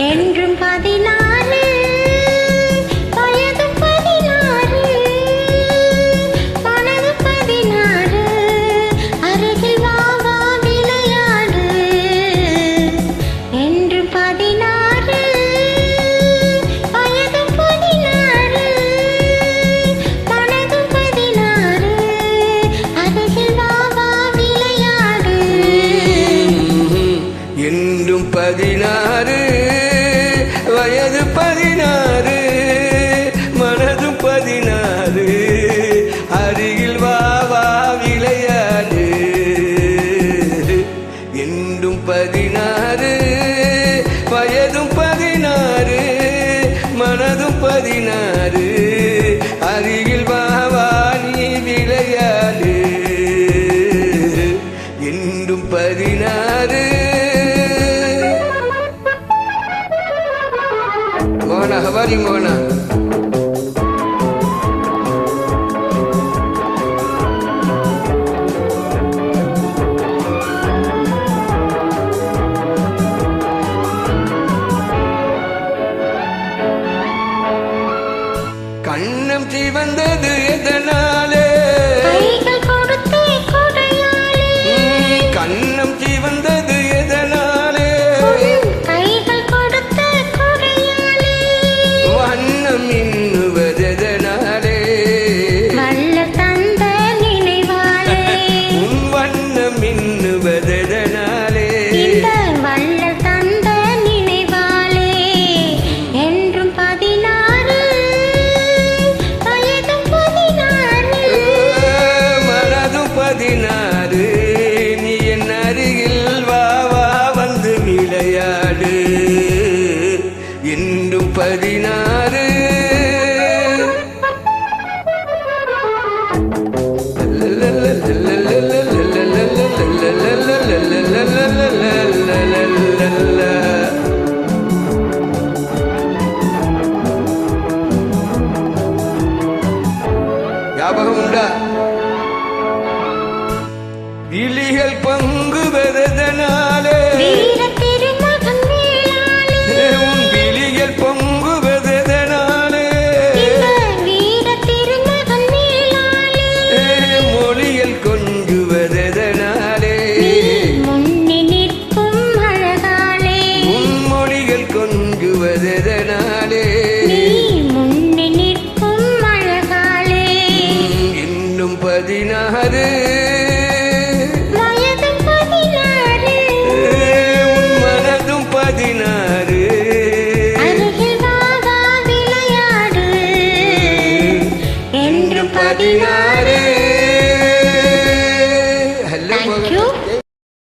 என்றும் 16 வயது 16 மனது 16 அருகில் வா வா விளையாடு என்றும் 16 வயது 16 மனது 16 அருகில் வா வா விளையாடு என்றும் 16 வயது 16 மனதும் 16 அருகில் வா வா விளையாடு என்றும் 16 வயதும் 16 மனதும் 16 அருகில் வா வா நீ விளையாடு என்றும் 16 Mona, how are you, Mona? கண்ணம் சிவந்தது எதனாலே கைகள் கொடுத்தே கொடையாளே கண்ணம் சிவந்தது எதனாலே கைகள் கொடுத்தே கொடையாளே வண்ணம் இன்னுவதெதனாலே வல்ல தந்த நினைவாலே உன் வண்ணம் இன்னுவதெதனாலே இந்த வல்ல தந்த நினைவாலே என்றும் 16 வயதும் 16 மனதும் 16 நீ என் அருகில் வா வா வந்து விளையாடு என்றும் 16 ஞாபகம் உண்டா விழிகள் பொங்குவதனாலே வீர திருமகன் வேளாளே உன் விழிகள் பொங்குவதனாலே இந்த வீர திருமகன் வேளாளே மொழிகள் கொஞ்சுவதனாலே நீ முன்னே நிற்கும் அழகாலே உன் மொழிகள் கொஞ்சுவதனாலே நீ முன்னே நிற்கும் அழகாலே இன்னும் 16 வயதும் 16 உன் மனதும் 16 அருகில் வா வா விளையாடு என்றும் 16